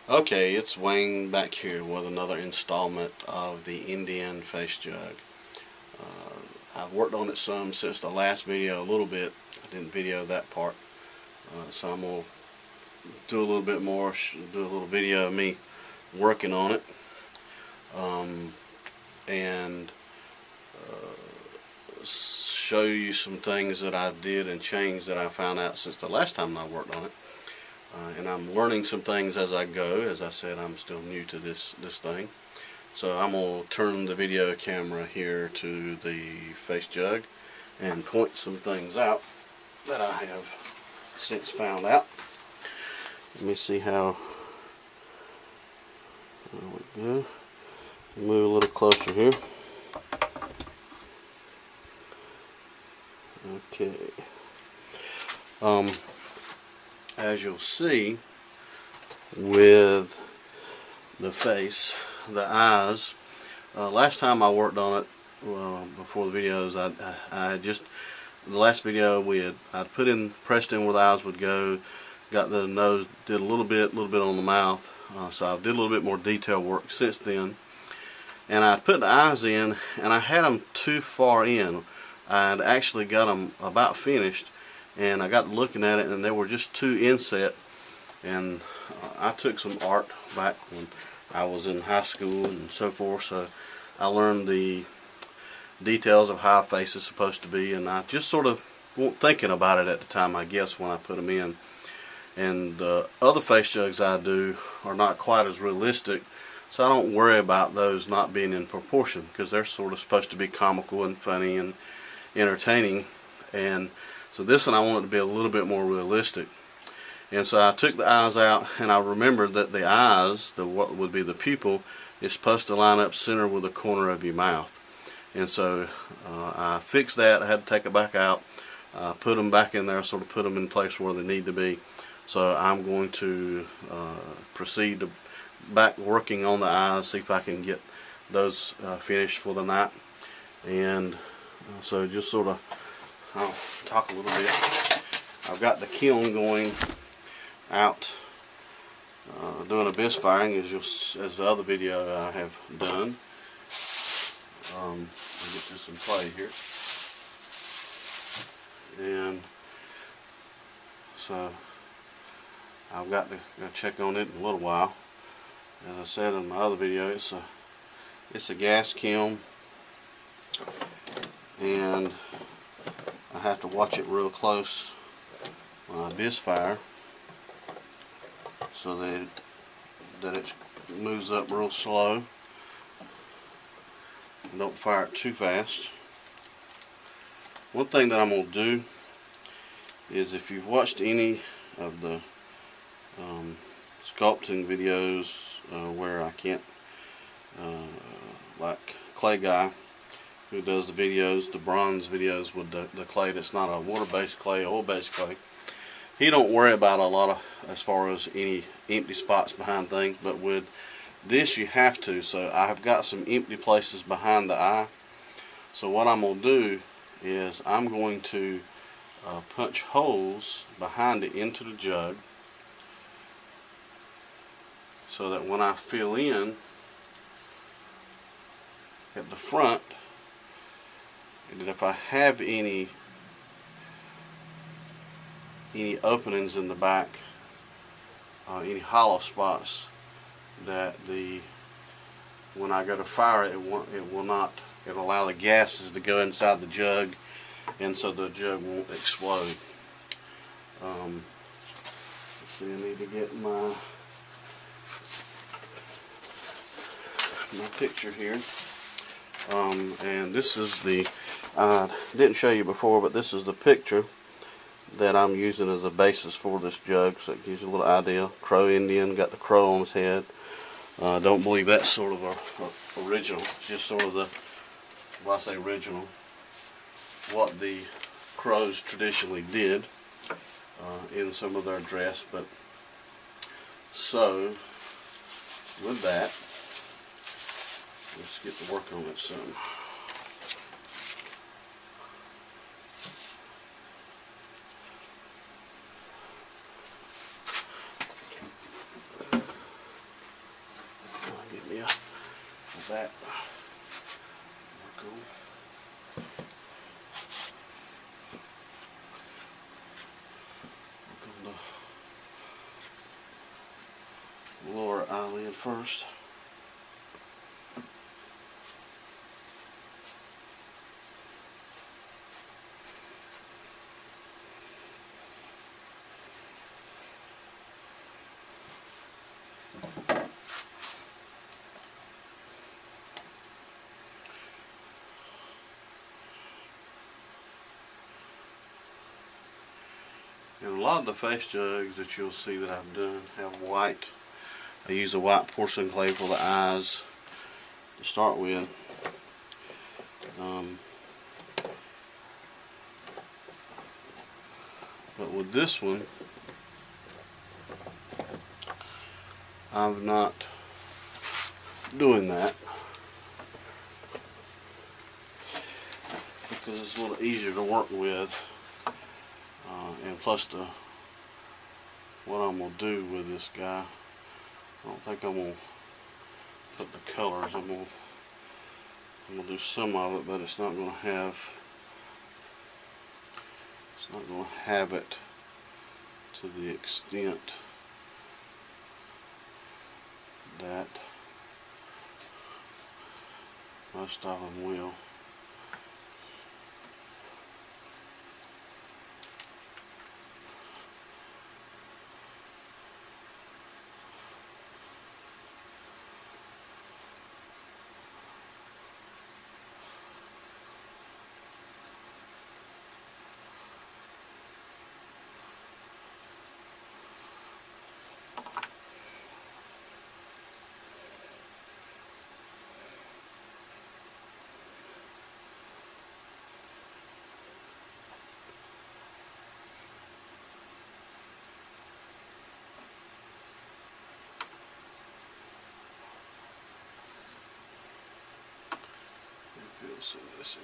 Okay, it's Wayne back here with another installment of the Indian Facejug. I've worked on it some since the last video, a little bit. I didn't video that part, so I'm going to do a little bit more, do a little video of me working on it, and show you some things that I did and changed that I found out since the last time I worked on it. And I'm learning some things as I go. As I said, I'm still new to this thing. So I'm going to turn the video camera here to the Facejug and point some things out that I have since found out. Let me see how. There we go. Move a little closer here. Okay. As you'll see with the face, the eyes, last time I worked on it, before the videos, I just, the last video I'd pressed in where the eyes would go, got the nose, did a little bit on the mouth, so I did a little bit more detail work since then, and I put the eyes in, and I had them too far in. I'd actually got them about finished, and I got looking at it, and they were just too inset. And I took some art back when I was in high school and so forth, so I learned the details of how a face is supposed to be, and I just sort of wasn't thinking about it at the time, I guess, when I put them in. And the other Facejugs I do are not quite as realistic, so I don't worry about those not being in proportion, because they're sort of supposed to be comical and funny and entertaining. And so this one I want it to be a little bit more realistic. And so I took the eyes out, and I remembered that the eyes, what would be the pupil, is supposed to line up center with the corner of your mouth. And so I fixed that. I had to take it back out, put them back in there, sort of put them in place where they need to be. So I'm going to proceed to back working on the eyes, see if I can get those finished for the night. And so just sort of, I'll talk a little bit. I've got the kiln going out, doing abyss firing as the other video I have done. I'll get this in play here. And so I've got to check on it in a little while. As I said in my other video, it's a gas kiln, and I have to watch it real close when I abyss fire, so that it moves up real slow. Don't fire it too fast. One thing that I'm going to do is, if you've watched any of the sculpting videos where I can't, like Clay Guy, who does the videos, the bronze videos with the clay that's not a water-based clay, oil-based clay, he don't worry about a lot of, as far as any empty spots behind things, but with this you have to. So I've got some empty places behind the eye. So what I'm going to do is I'm going to punch holes behind it into the jug, so that when I fill in at the front, and if I have any openings in the back, any hollow spots, that when I go to fire it, it'll allow the gases to go inside the jug, and so the jug won't explode. Let's see, I need to get my picture here. And this is I didn't show you before, but this is the picture that I'm using as a basis for this jug, so it gives you a little idea. Crow Indian, got the crow on his head. Don't believe that's sort of a original. It's just sort of when I say original, what the crows traditionally did in some of their dress. But so with that, let's get to work on it some. that work on. Work on the lower eyelid first. And a lot of the face jugs that you'll see that I've done have white. I use a white porcelain clay for the eyes to start with. But with this one, I'm not doing that because it's a little easier to work with. And plus what I'm going to do with this guy, I don't think I'm going to put the colors. I'm going to do some of it, but it's not going to have it to the extent that most of them will. Fill some of this in.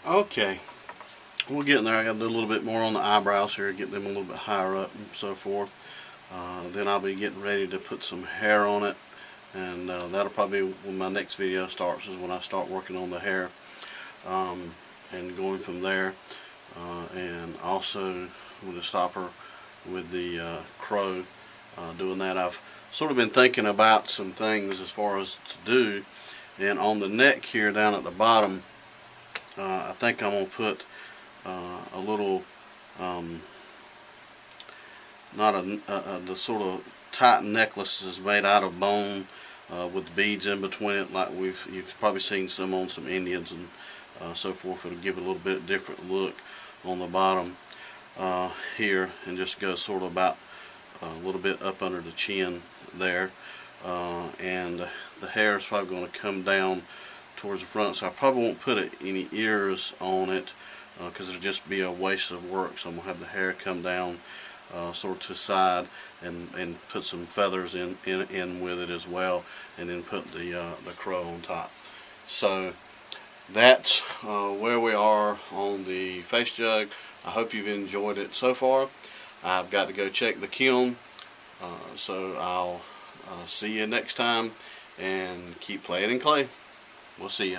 Okay, we're getting there. I got to do a little bit more on the eyebrows here, get them a little bit higher up and so forth. Then I'll be getting ready to put some hair on it, and that'll probably be when my next video starts, is when I start working on the hair, and going from there. And also with the stopper with the crow, doing that. I've sort of been thinking about some things as far as to do, and on the neck here down at the bottom, I think I'm going to put a little, the sort of tight necklaces made out of bone with beads in between it, like you've probably seen some on some Indians and so forth. It'll give it a little bit different look on the bottom here, and just go sort of about a little bit up under the chin there, and the hair is probably going to come down towards the front, so I probably won't put any ears on it because it'll just be a waste of work. So I'm going to have the hair come down sort of to the side, and put some feathers in with it as well, and then put the crow on top. So that's where we are on the face jug. I hope you've enjoyed it so far. I've got to go check the kiln, so I'll see you next time, and keep playing in clay. We'll see you.